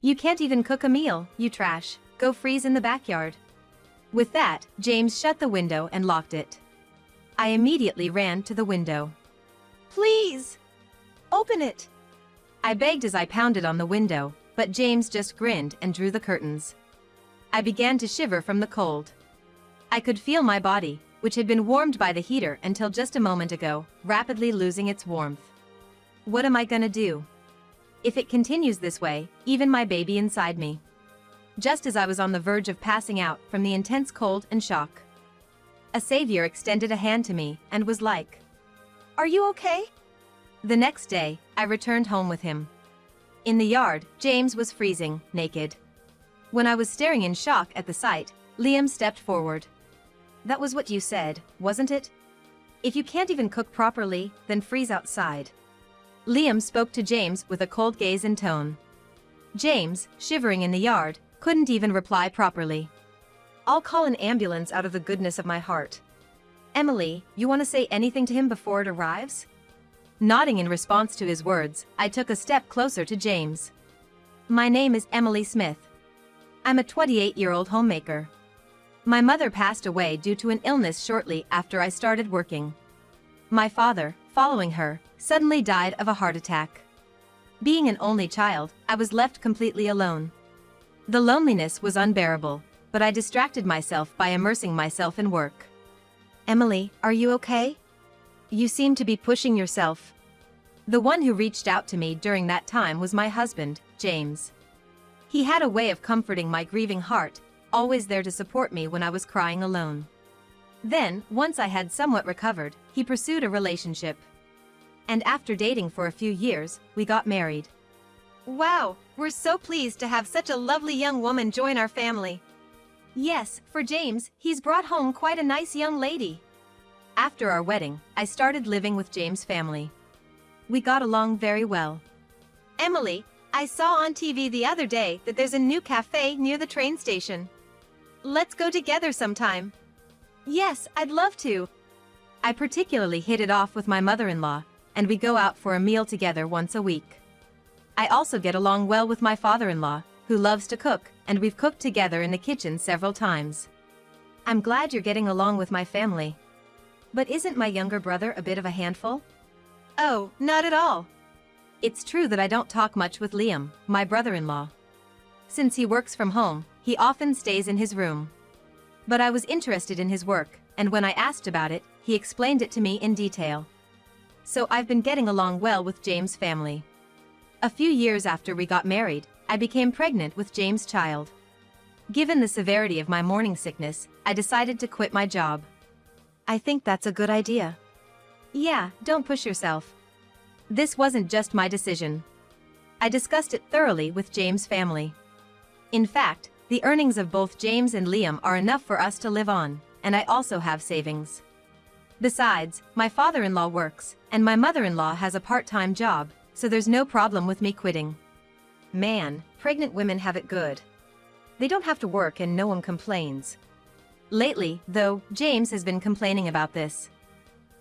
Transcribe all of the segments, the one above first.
You can't even cook a meal, you trash. Go freeze in the backyard. With that, James shut the window and locked it. I immediately ran to the window. Please! Open it! I begged as I pounded on the window, but James just grinned and drew the curtains. I began to shiver from the cold. I could feel my body, which had been warmed by the heater until just a moment ago, rapidly losing its warmth. What am I gonna do? If it continues this way, even my baby inside me. Just as I was on the verge of passing out from the intense cold and shock, a savior extended a hand to me and was like, "Are you okay?" The next day, I returned home with him. In the yard, James was freezing, naked. When I was staring in shock at the sight, Liam stepped forward. "That was what you said, wasn't it? If you can't even cook properly, then freeze outside." Liam spoke to James with a cold gaze and tone. James, shivering in the yard, couldn't even reply properly. "I'll call an ambulance out of the goodness of my heart. Emily, you want to say anything to him before it arrives?" Nodding in response to his words, I took a step closer to James. "My name is Emily Smith. I'm a 28-year-old homemaker. My mother passed away due to an illness shortly after I started working. My father, following her, suddenly died of a heart attack. Being an only child, I was left completely alone. The loneliness was unbearable, but I distracted myself by immersing myself in work." "Emily, are you okay? You seem to be pushing yourself." The one who reached out to me during that time was my husband, James. He had a way of comforting my grieving heart, always there to support me when I was crying alone. Then, once I had somewhat recovered, he pursued a relationship. And after dating for a few years, we got married. "Wow, we're so pleased to have such a lovely young woman join our family." "Yes, for James, he's brought home quite a nice young lady." After our wedding, I started living with James' family. We got along very well. "Emily, I saw on TV the other day that there's a new cafe near the train station. Let's go together sometime." "Yes, I'd love to." I particularly hit it off with my mother-in-law, and we go out for a meal together once a week. I also get along well with my father-in-law, who loves to cook, and we've cooked together in the kitchen several times. I'm glad you're getting along with my family. But isn't my younger brother a bit of a handful? Oh, not at all. It's true that I don't talk much with Liam, my brother-in-law. Since he works from home, he often stays in his room. But I was interested in his work, and when I asked about it, he explained it to me in detail. So I've been getting along well with James' family. A few years after we got married, I became pregnant with James' child. Given the severity of my morning sickness, I decided to quit my job. I think that's a good idea. Yeah, don't push yourself. This wasn't just my decision. I discussed it thoroughly with James' family. In fact, the earnings of both James and Liam are enough for us to live on, and I also have savings. Besides, my father-in-law works, and my mother-in-law has a part-time job, so there's no problem with me quitting. Man, pregnant women have it good. They don't have to work and no one complains. Lately, though, James has been complaining about this.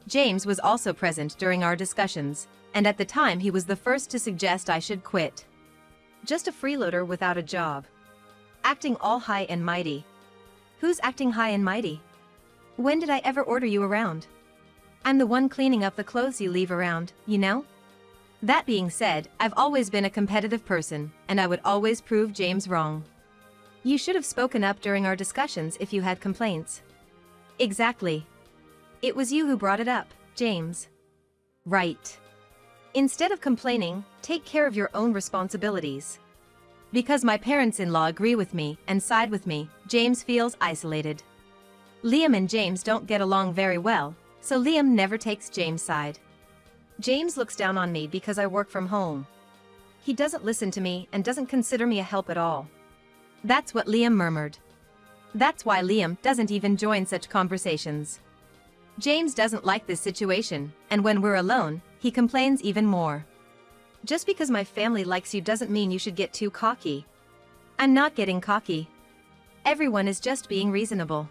James was also present during our discussions, and at the time he was the first to suggest I should quit. Just a freeloader without a job. Acting all high and mighty. Who's acting high and mighty? When did I ever order you around? I'm the one cleaning up the clothes you leave around, you know? That being said, I've always been a competitive person, and I would always prove James wrong. You should have spoken up during our discussions if you had complaints. Exactly. It was you who brought it up, James. Right. Instead of complaining, take care of your own responsibilities. Because my parents-in-law agree with me and side with me, James feels isolated. Liam and James don't get along very well, so Liam never takes James' side. James looks down on me because I work from home. He doesn't listen to me and doesn't consider me a help at all. That's what Liam murmured. That's why Liam doesn't even join such conversations. James doesn't like this situation, and when we're alone, he complains even more. Just because my family likes you doesn't mean you should get too cocky. I'm not getting cocky. Everyone is just being reasonable.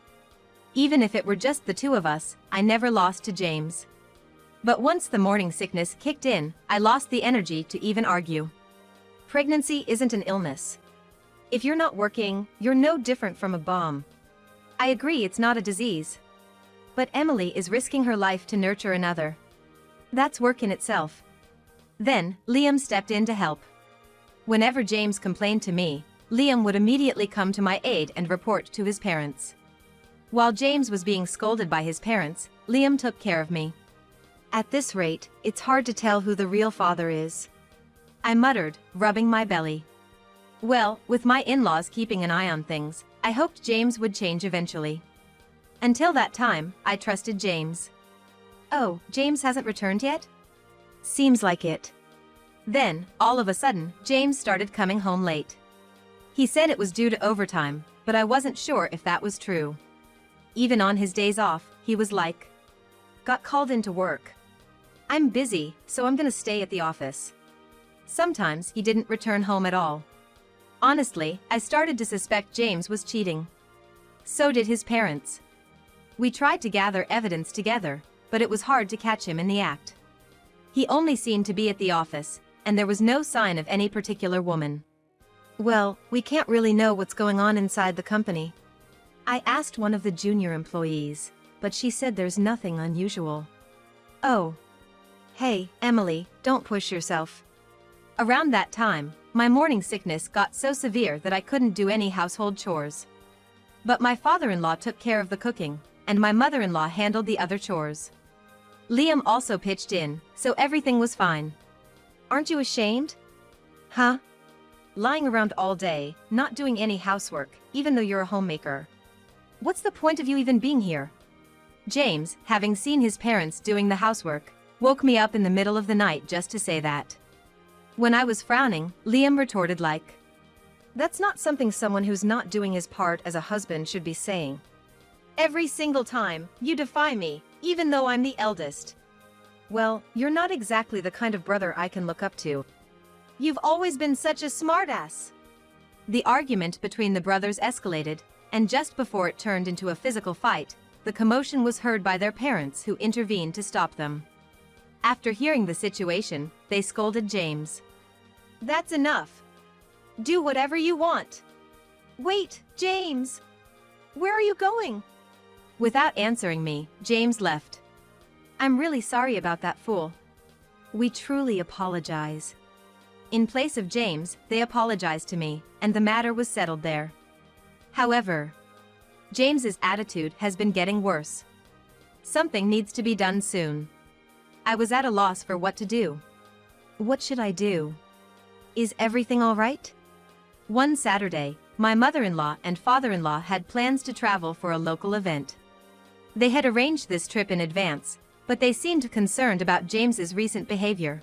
Even if it were just the two of us, I never lost to James. But once the morning sickness kicked in, I lost the energy to even argue. Pregnancy isn't an illness. If you're not working, you're no different from a bomb. I agree it's not a disease. But Emily is risking her life to nurture another. That's work in itself. Then, Liam stepped in to help. Whenever James complained to me, Liam would immediately come to my aid and report to his parents. While James was being scolded by his parents, Liam took care of me. At this rate, it's hard to tell who the real father is. I muttered, rubbing my belly. Well, with my in-laws keeping an eye on things, I hoped James would change eventually. Until that time, I trusted James. Oh, James hasn't returned yet? Seems like it. Then, all of a sudden, James started coming home late. He said it was due to overtime, but I wasn't sure if that was true. Even on his days off, he was like, "Got called into work. I'm busy, so I'm gonna stay at the office." Sometimes he didn't return home at all. Honestly, I started to suspect James was cheating. So did his parents. We tried to gather evidence together, but it was hard to catch him in the act. He only seemed to be at the office, and there was no sign of any particular woman. Well, we can't really know what's going on inside the company. I asked one of the junior employees, but she said there's nothing unusual. Oh. Hey, Emily, don't push yourself. Around that time, my morning sickness got so severe that I couldn't do any household chores. But my father-in-law took care of the cooking, and my mother-in-law handled the other chores. Liam also pitched in, so everything was fine. Aren't you ashamed? Huh? Lying around all day, not doing any housework, even though you're a homemaker. What's the point of you even being here? James, having seen his parents doing the housework, woke me up in the middle of the night just to say that. When I was frowning, Liam retorted like, "That's not something someone who's not doing his part as a husband should be saying. Every single time, you defy me, even though I'm the eldest. Well, you're not exactly the kind of brother I can look up to. You've always been such a smartass." The argument between the brothers escalated, and just before it turned into a physical fight, the commotion was heard by their parents who intervened to stop them. After hearing the situation, they scolded James. "That's enough. Do whatever you want." "Wait, James! Where are you going?" Without answering me, James left. "I'm really sorry about that fool. We truly apologize." In place of James, they apologized to me, and the matter was settled there. However, James's attitude has been getting worse. Something needs to be done soon. I was at a loss for what to do. What should I do? Is everything all right? One Saturday, my mother-in-law and father-in-law had plans to travel for a local event. They had arranged this trip in advance, but they seemed concerned about James's recent behavior.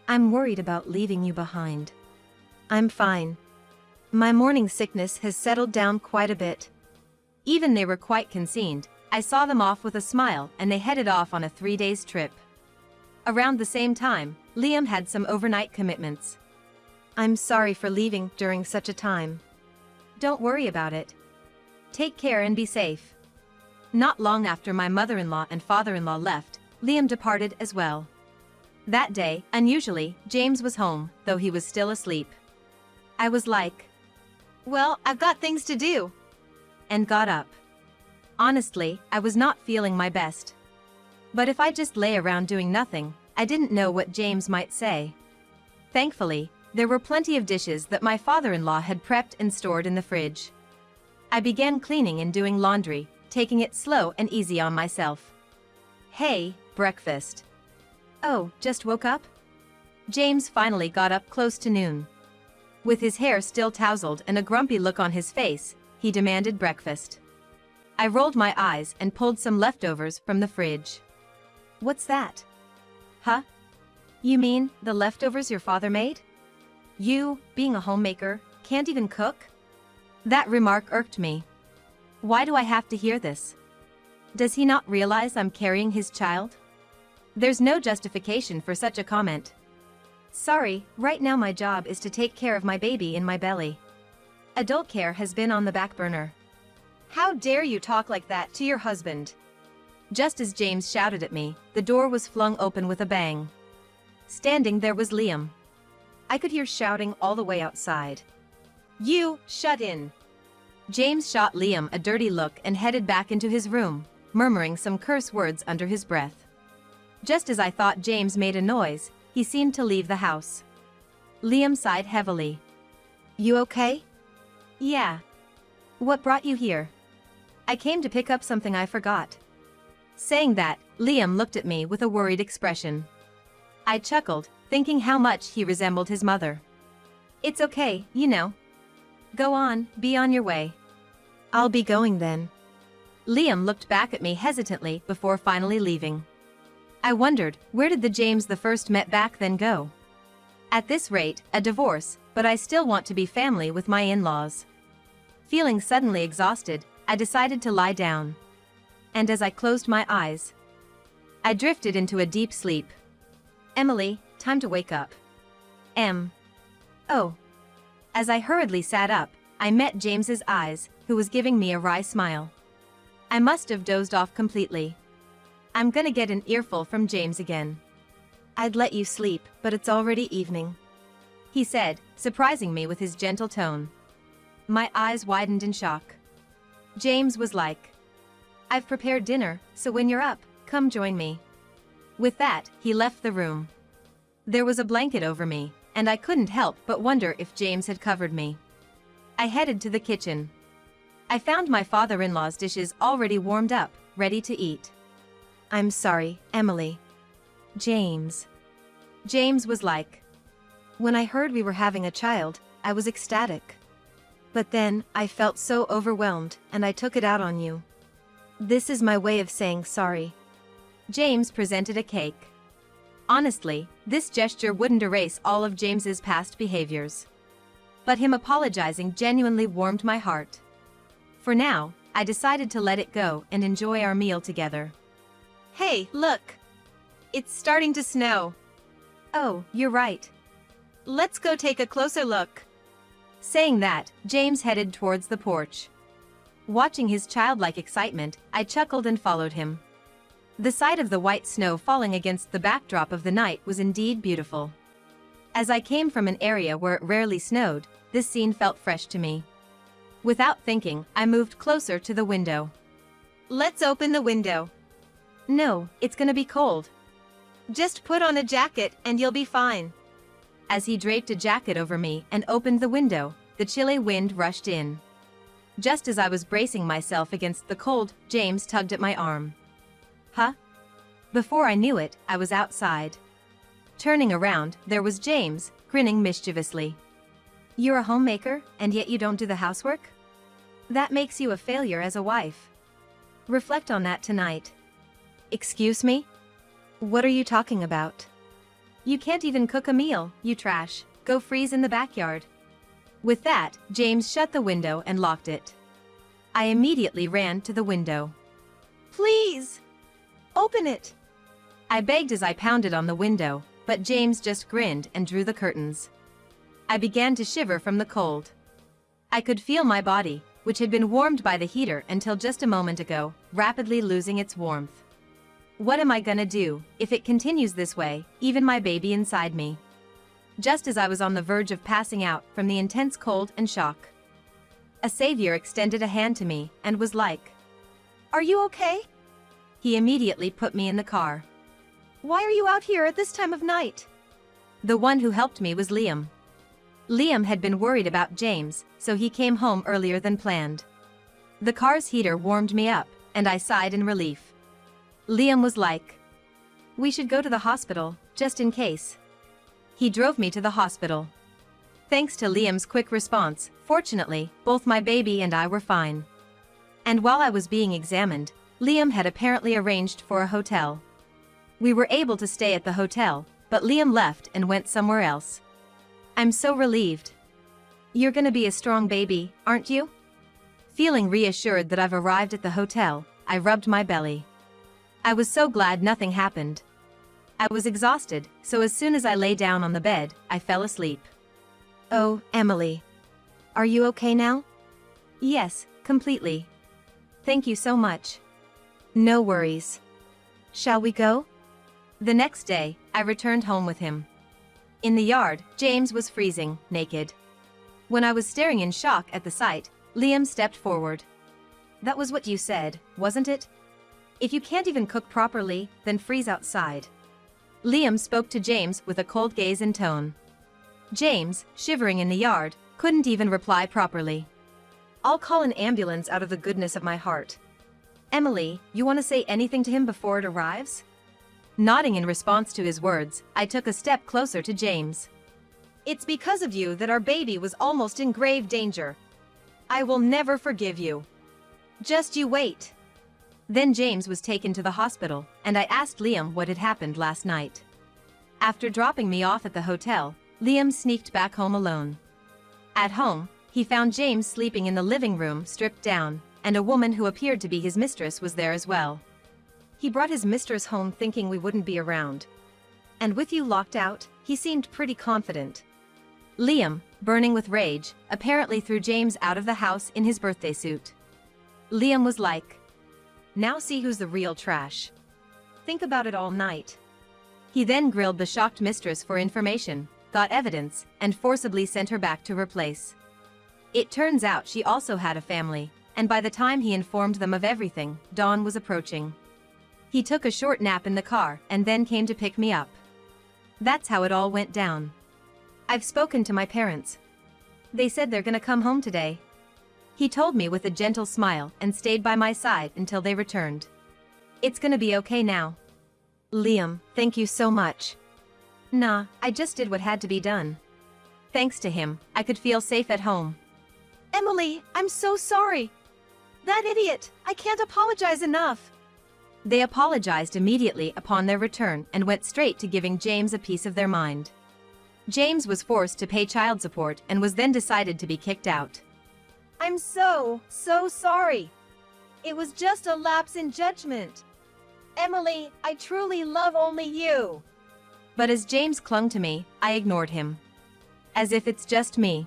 "I'm worried about leaving you behind." "I'm fine. My morning sickness has settled down quite a bit." Even they were quite concerned, I saw them off with a smile and they headed off on a 3-day trip. Around the same time, Liam had some overnight commitments. "I'm sorry for leaving during such a time." "Don't worry about it. Take care and be safe." Not long after my mother-in-law and father-in-law left, Liam departed as well. That day, unusually, James was home, though he was still asleep. I was like, "Well, I've got things to do," and got up. Honestly, I was not feeling my best. But if I just lay around doing nothing, I didn't know what James might say. Thankfully, there were plenty of dishes that my father-in-law had prepped and stored in the fridge. I began cleaning and doing laundry, taking it slow and easy on myself. "Hey, breakfast." "Oh, just woke up?" James finally got up close to noon. With his hair still tousled and a grumpy look on his face, he demanded breakfast. I rolled my eyes and pulled some leftovers from the fridge. "What's that?" "Huh? You mean the leftovers your father made? You, being a homemaker, can't even cook?" That remark irked me. Why do I have to hear this? Does he not realize I'm carrying his child? There's no justification for such a comment. "Sorry, right now my job is to take care of my baby in my belly. Adult care has been on the back burner." "How dare you talk like that to your husband?" Just as James shouted at me, the door was flung open with a bang. Standing there was Liam. I could hear shouting all the way outside. "You, shut in!" James shot Liam a dirty look and headed back into his room, murmuring some curse words under his breath. Just as I thought James made a noise, he seemed to leave the house. Liam sighed heavily. "You okay?" "Yeah." "What brought you here?" "I came to pick up something I forgot." Saying that, Liam looked at me with a worried expression. I chuckled, thinking how much he resembled his mother. "It's okay, you know. Go on, be on your way." "I'll be going then." Liam looked back at me hesitantly before finally leaving. I wondered, where did the James the first met back then go? At this rate, a divorce, but I still want to be family with my in-laws. Feeling suddenly exhausted, I decided to lie down. And as I closed my eyes, I drifted into a deep sleep. "Emily, time to wake up." Oh. As I hurriedly sat up, I met James's eyes, who was giving me a wry smile. I must have dozed off completely. I'm gonna get an earful from James again. "I'd let you sleep, but it's already evening," he said, surprising me with his gentle tone. My eyes widened in shock. James was like, "I've prepared dinner, so when you're up, come join me." With that, he left the room. There was a blanket over me, and I couldn't help but wonder if James had covered me. I headed to the kitchen. I found my father-in-law's dishes already warmed up, ready to eat. "I'm sorry, Emily." James was like, "When I heard we were having a child, I was ecstatic. But then, I felt so overwhelmed, and I took it out on you. This is my way of saying sorry." James presented a cake. Honestly, this gesture wouldn't erase all of James's past behaviors. But him apologizing genuinely warmed my heart. For now, I decided to let it go and enjoy our meal together. "Hey, look! It's starting to snow." "Oh, you're right. Let's go take a closer look." Saying that, James headed towards the porch. Watching his childlike excitement, I chuckled and followed him. The sight of the white snow falling against the backdrop of the night was indeed beautiful. As I came from an area where it rarely snowed, this scene felt fresh to me. Without thinking, I moved closer to the window. "Let's open the window." "No, it's gonna be cold." "Just put on a jacket and you'll be fine." As he draped a jacket over me and opened the window, the chilly wind rushed in. Just as I was bracing myself against the cold, James tugged at my arm. "Huh?" Before I knew it, I was outside. Turning around, there was James, grinning mischievously. "You're a homemaker, and yet you don't do the housework? That makes you a failure as a wife. Reflect on that tonight." "Excuse me? What are you talking about?" "You can't even cook a meal, you trash. Go freeze in the backyard." With that, James shut the window and locked it. I immediately ran to the window. "Please! Open it!" I begged as I pounded on the window, but James just grinned and drew the curtains. I began to shiver from the cold. I could feel my body, which had been warmed by the heater until just a moment ago, rapidly losing its warmth. What am I gonna do if it continues this way, even my baby inside me? Just as I was on the verge of passing out from the intense cold and shock, a savior extended a hand to me and was like, "Are you okay?" He immediately put me in the car. "Why are you out here at this time of night?" The one who helped me was Liam. Liam had been worried about James, so he came home earlier than planned. The car's heater warmed me up, and I sighed in relief. Liam was like, "We should go to the hospital, just in case." He drove me to the hospital. Thanks to Liam's quick response, fortunately, both my baby and I were fine. And while I was being examined, Liam had apparently arranged for a hotel. We were able to stay at the hotel, but Liam left and went somewhere else. I'm so relieved. "You're gonna be a strong baby, aren't you?" Feeling reassured that I've arrived at the hotel, I rubbed my belly. I was so glad nothing happened. I was exhausted, so as soon as I lay down on the bed, I fell asleep. "Oh, Emily. Are you okay now?" "Yes, completely. Thank you so much." "No worries. Shall we go?" The next day, I returned home with him. In the yard, James was freezing, naked. When I was staring in shock at the sight, Liam stepped forward. "That was what you said, wasn't it? If you can't even cook properly, then freeze outside." Liam spoke to James with a cold gaze and tone. James, shivering in the yard, couldn't even reply properly. "I'll call an ambulance out of the goodness of my heart. Emily, you want to say anything to him before it arrives?" Nodding in response to his words, I took a step closer to James. "It's because of you that our baby was almost in grave danger. I will never forgive you. Just you wait." Then James was taken to the hospital, and I asked Liam what had happened last night. After dropping me off at the hotel, Liam sneaked back home alone. At home, he found James sleeping in the living room stripped down, and a woman who appeared to be his mistress was there as well. He brought his mistress home thinking we wouldn't be around. And with you locked out, he seemed pretty confident. Liam, burning with rage, apparently threw James out of the house in his birthday suit. Liam was like, "Now see who's the real trash. Think about it all night." He then grilled the shocked mistress for information, got evidence, and forcibly sent her back to her place. It turns out she also had a family, and by the time he informed them of everything, dawn was approaching. He took a short nap in the car and then came to pick me up. That's how it all went down. I've spoken to my parents. They said they're gonna come home today. He told me with a gentle smile and stayed by my side until they returned. "It's gonna be okay now." "Liam, thank you so much." "Nah, I just did what had to be done." Thanks to him, I could feel safe at home. "Emily, I'm so sorry. That idiot, I can't apologize enough." They apologized immediately upon their return and went straight to giving James a piece of their mind. James was forced to pay child support and was then decided to be kicked out. "I'm so sorry. It was just a lapse in judgment. Emily, I truly love only you." But as James clung to me, I ignored him. As if it's just me.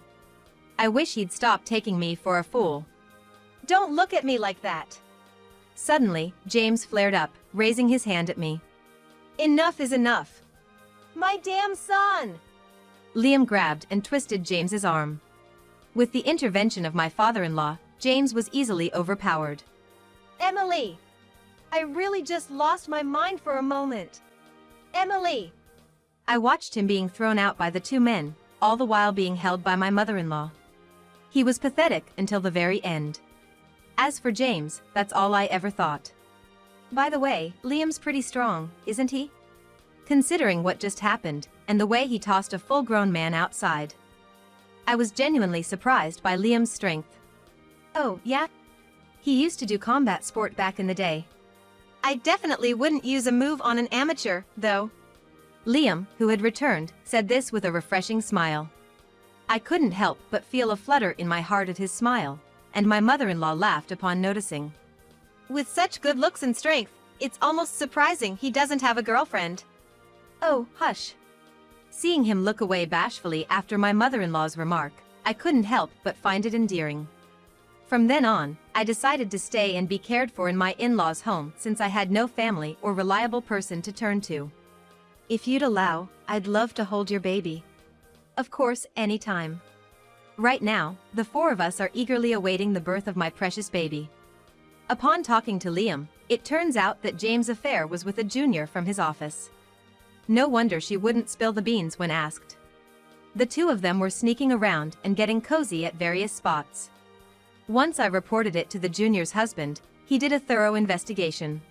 I wish he'd stop taking me for a fool. "Don't look at me like that." Suddenly, James flared up, raising his hand at me. "Enough is enough. My damn son!" Liam grabbed and twisted James's arm. With the intervention of my father-in-law, James was easily overpowered. "Emily! I really just lost my mind for a moment. Emily!" I watched him being thrown out by the two men, all the while being held by my mother-in-law. He was pathetic until the very end. As for James, that's all I ever thought. By the way, Liam's pretty strong, isn't he? Considering what just happened, and the way he tossed a full-grown man outside. I was genuinely surprised by Liam's strength. "Oh, yeah? He used to do combat sport back in the day. I definitely wouldn't use a move on an amateur, though." Liam, who had returned, said this with a refreshing smile. I couldn't help but feel a flutter in my heart at his smile, and my mother-in-law laughed upon noticing. "With such good looks and strength, it's almost surprising he doesn't have a girlfriend." "Oh, hush." Seeing him look away bashfully after my mother-in-law's remark, I couldn't help but find it endearing. From then on, I decided to stay and be cared for in my in-laws' home since I had no family or reliable person to turn to. "If you'd allow, I'd love to hold your baby." "Of course, anytime." Right now, the four of us are eagerly awaiting the birth of my precious baby. Upon talking to Liam, it turns out that James' affair was with a junior from his office. No wonder she wouldn't spill the beans when asked. The two of them were sneaking around and getting cozy at various spots. Once I reported it to the junior's husband, he did a thorough investigation.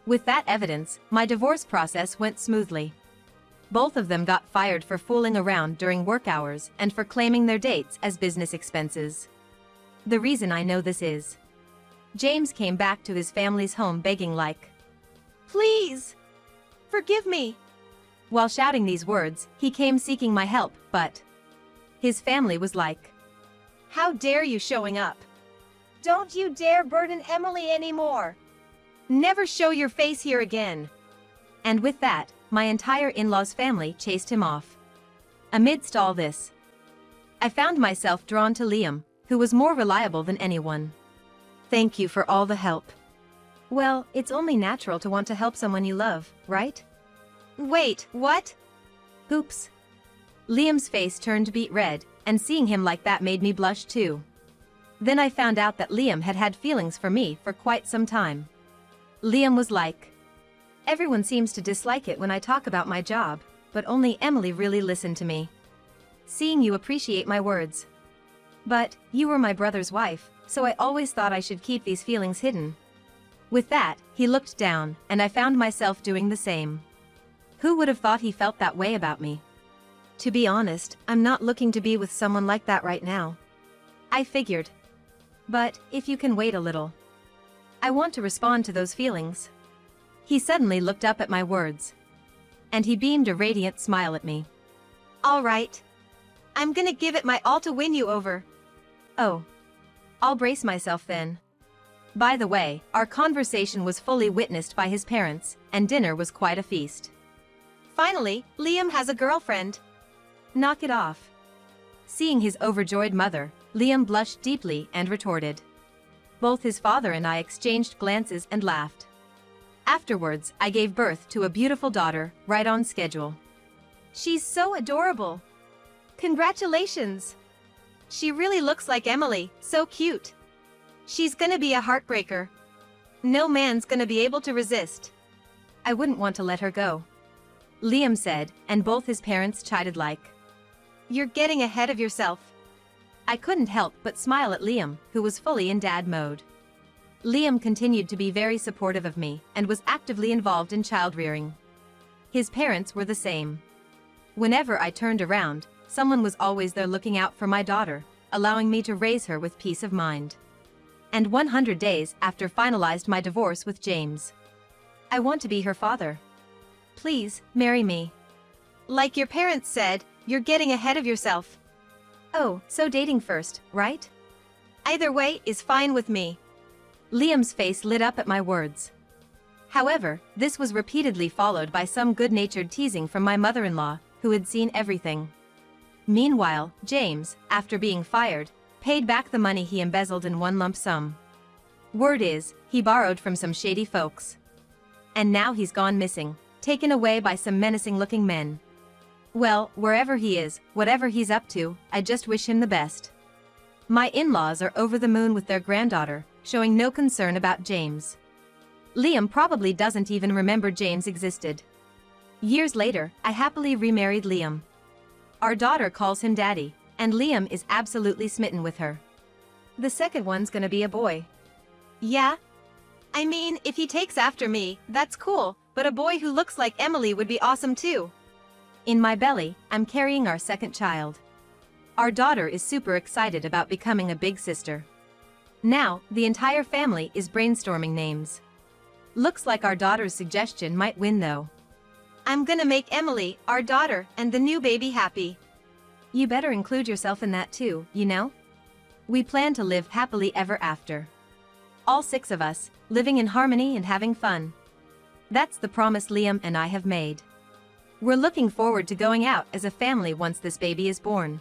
With that evidence, my divorce process went smoothly. Both of them got fired for fooling around during work hours and for claiming their dates as business expenses. The reason I know this is, James came back to his family's home begging like, "Please, forgive me." While shouting these words, he came seeking my help, but his family was like, "How dare you showing up? Don't you dare burden Emily anymore. Never show your face here again." And with that, my entire in-laws family chased him off. Amidst all this, I found myself drawn to Liam, who was more reliable than anyone. "Thank you for all the help." Well, it's only natural to want to help someone you love, right? Wait, what? Oops. Liam's face turned beet red, and seeing him like that made me blush too. Then I found out that Liam had had feelings for me for quite some time. Liam was like, "Everyone seems to dislike it when I talk about my job, but only Emily really listened to me. Seeing you appreciate my words. But, you were my brother's wife, so I always thought I should keep these feelings hidden." With that, he looked down, and I found myself doing the same. Who would have thought he felt that way about me? To be honest, I'm not looking to be with someone like that right now. I figured. But, if you can wait a little. I want to respond to those feelings. He suddenly looked up at my words. And he beamed a radiant smile at me. "All right. I'm gonna give it my all to win you over." Oh. I'll brace myself then. By the way, our conversation was fully witnessed by his parents, and dinner was quite a feast. "Finally, Liam has a girlfriend." "Knock it off." Seeing his overjoyed mother, Liam blushed deeply and retorted. Both his father and I exchanged glances and laughed. Afterwards, I gave birth to a beautiful daughter, right on schedule. "She's so adorable. Congratulations. She really looks like Emily, so cute. She's gonna be a heartbreaker. No man's gonna be able to resist." "I wouldn't want to let her go," Liam said, and both his parents chided like, "You're getting ahead of yourself." I couldn't help but smile at Liam, who was fully in dad mode. Liam continued to be very supportive of me, and was actively involved in child-rearing. His parents were the same. Whenever I turned around, someone was always there looking out for my daughter, allowing me to raise her with peace of mind. And 100 days after finalized my divorce with James. I want to be her father. Please, marry me. Like your parents said, you're getting ahead of yourself. Oh, so dating first, right? Either way is fine with me. Liam's face lit up at my words. However, this was repeatedly followed by some good-natured teasing from my mother-in-law, who had seen everything. Meanwhile, James, after being fired, paid back the money he embezzled in one lump sum. Word is, he borrowed from some shady folks. And now he's gone missing, taken away by some menacing-looking men. Well, wherever he is, whatever he's up to, I just wish him the best. My in-laws are over the moon with their granddaughter, showing no concern about James. Liam probably doesn't even remember James existed. Years later, I happily remarried Liam. Our daughter calls him daddy, and Liam is absolutely smitten with her. The second one's gonna be a boy. Yeah? I mean, if he takes after me, that's cool, but a boy who looks like Emily would be awesome too. In my belly, I'm carrying our second child. Our daughter is super excited about becoming a big sister. Now, the entire family is brainstorming names. Looks like our daughter's suggestion might win though. I'm gonna make Emily, our daughter, and the new baby happy. You better include yourself in that too, you know? We plan to live happily ever after. All 6 of us, living in harmony and having fun. That's the promise Liam and I have made. We're looking forward to going out as a family once this baby is born.